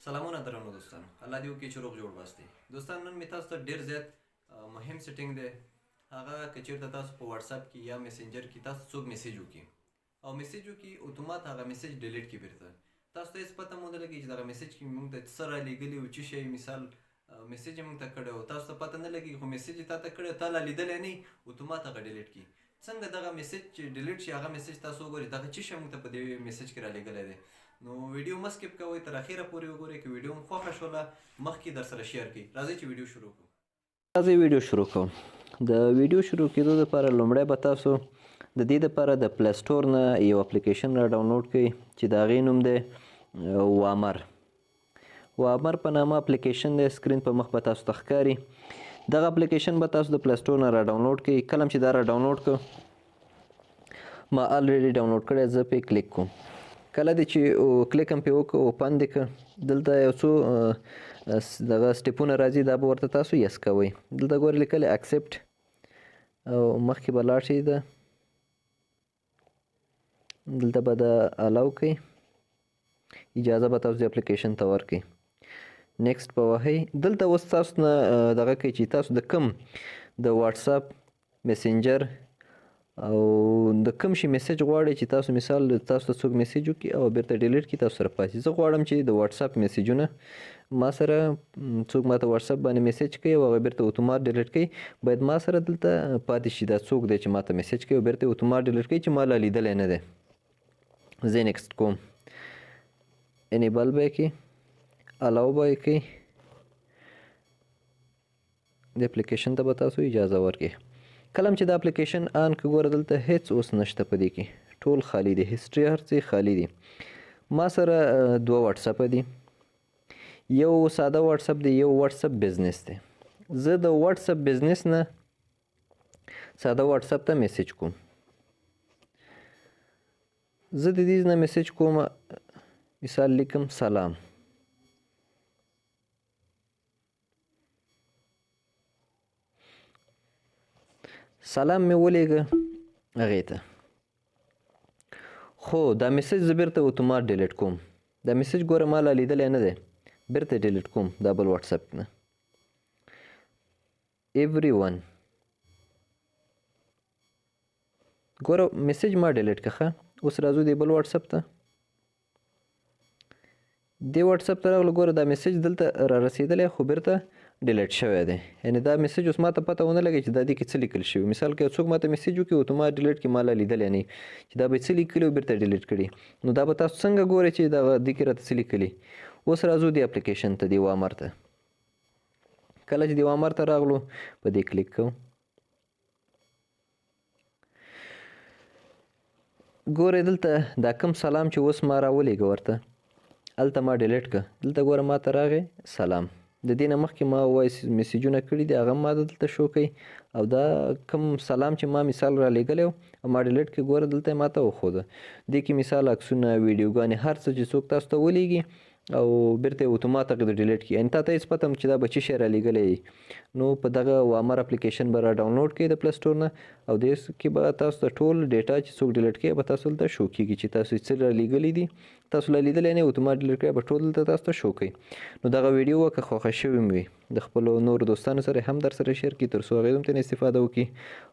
سلامونه درنو دوستانو، الله دې وکړي چې روغ جوړ باستی. دوستان نن مې تاسو ته ډېر زیات مهم سیټینګ دی. هغه که چېرته تاسو په واتساپ کې یا میسنجر کې تاسو څوک میسیج وکړي او میسیج وکړي اتومات هغه میسیج ډیلیټ کړي بیرته، تاسو ته هېڅ پته مو نه لګي چې دغه میسیج کې موږ ته څه رالیږلي او څه شی مثال میسیج یې موږ ته کړی او تاسو ته پته نه لګي خو میسیج یې تا ته کړی تا لا لیدلی نه وي، اتومات هغه ډیلیټ کړي. څنګه دغه میسیج چې ډیلیټ شي هغه میسیج تاسو وګورئ دغه څه شی موږ ته په دې میسیج کې رالیږلی دی. نو ویډیو مه سکپ کوئ، تر اخره پورې وګورئ. که ویډیو مو خوښه شوله مخکې در سره شیر کړئ. راځئ چې ویډیو شروع کړو. راځئ ویډیو شروع کوم. د ویډیو شروع کېدو دپاره لومړی به تاسو د دې دپاره د پلی سټور نه یو اپلیکیشن را ډاونلوډ کړئ چې د هغې نوم دی وامر. وامر په نامه اپلیکیشن دی، سکرین په مخ به تاسو ته ښکاري. دغه اپلیکیشن به تاسو د پلی سټور نه را ډاونلوډ کړئ. کله چې دا را ډاونلوډ کړو ما الریډي ډاونلوډ کړی، زه پې کلیک کوم. کله دې چې کلیک هم پې وکړو اوپن دې کړ، دلته یو څو دغه سټیپونه راځي، دا به ورته تاسو یس کوئ. دلته ګورئ لیکلی اکسپټ او مخکې به لاړ شئ، دلته به د الاو کوئ، اجازه به تاسو د اپلیکیشن ته ورکړئ. نیکسټ به وهئ. دلته اوس تاسو نه دغه کوي چې تاسو د کوم د واتساپ میسنجر او د کوم شي میسیج غواړئ چې تاسو مثال تاسو ته څوک میسیج وکړي او بیرته ډیلیټ کړي، تاسو سره پاتې. زه غواړم چې د واتساپ میسیجونه ما سره څوک ماته واتساپ باندې میسیج کوي او هغه بیرته اتومات ډیلیټ کوي، باید ما سره دلته پاتې شي دا څوک دی چې ماته میسیج کوي او بیرته اتومات ډیلیټ کوي چې ما لا لیدلی نه دی. زه نیکسټ کوم، انیبل به یې کړئ، الاو به یې کړئ، د اپلیکیشن ته به تاسو اجازه ورکړئ. کله چې دا اپلیکیشن آن که ګوره دلته هیڅ اوس نشته په دې کې، ټول خالی دی، هسټري هر څه خالی دی. ما سره دوه واتساپ دي، یو ساده واتساپ دی، یو واتساپ بزنس دی. زه د واتساپ بزنس نه ساده واتساپ ته میسیج کوم. زه د دې نه میسیج کوم، مثال لیکم سلام. سلام مې ولیږه هغې ته، خو دا میسیج زه بیرته اتومات ډیلیټ کوم. دا میسیج ګوره ما لا لیدلی نه دی، بیرته ډیلیټ کوم دا بل واتساپ نه. ایوری ون ګوره میسیج ما ډیلیټ کړه. اوس راځو دې بل واتساپ ته، دې واتساپ ته راغلو، ګوره دا میسیج دلته را رسېدلی خو بیرته ډیلیټ شوی دی. یعنې دا میسیج اوس ما ته پته ونه لګي چې دا دې کې څه لیکل شوي. مثال که څوک ما ته میسیج وکړي اتومات ډیلیټ کړي، ما لا لیدلی نه چې دا به یې څه لیکلي او بیرته ډیلیټ کړي. نو دا به تاسو څنګه ګورئ چې دغه دې کې راته څه لیکلي. اوس راځو دې اپلیکیشن ته، دې وامر ته. کله چې دې وامر ته راغلو په دې کلیک کوو، ګورئ دلته دا کوم سلام چې اوس ما راولیږه ورته هلته ما ډیلیټ کړه. دلته ګوره ما ته راغی سلام. د دې نه مخکې ما وایس میسیجونه کړي دي هغه ما دلته شو کوي، او دا کوم سلام چې ما مثال را لیږلی او ما ډیلیټ کړي ګوره دلته یې ما ته وښوده. دې کې مثال عکسونه، ویډیوګانې، هر څه چې څوک تاسو ته ولیږي او بیرته یې اتومات هغې ته ډیلیټ کړي. یعنې تا ته هېڅ پته هم چې دا به څه شی را لیږلی. نو په دغه وامر اپلیکیشن به را ډاونلوډ کړئ د پلی سټور نه، او دې کې به تاسو ته ټول ډیټا چې څوک ډیلیټ کوي به تاسو دلته شو کېږي چې تاسو یې څه را لیږلي دي. تاسو لا لیدلی نه اتومات ډیلیټ کړی به ټول دلته تاسو ته شو کوي. نو دغه ویډیو که خوښه شوې مو وي د خپلو نورو دوستانو سره هم در سره شیر کړئ تر څو هغوی هم ترې استفاده وکړي،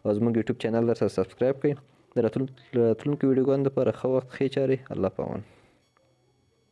او زموږ یوټیوب چینل در سره سبسکرایب کړئ. د راتلونکو ویډیوګانو دپاره ښه وخت، ښې چارې. الله پامان.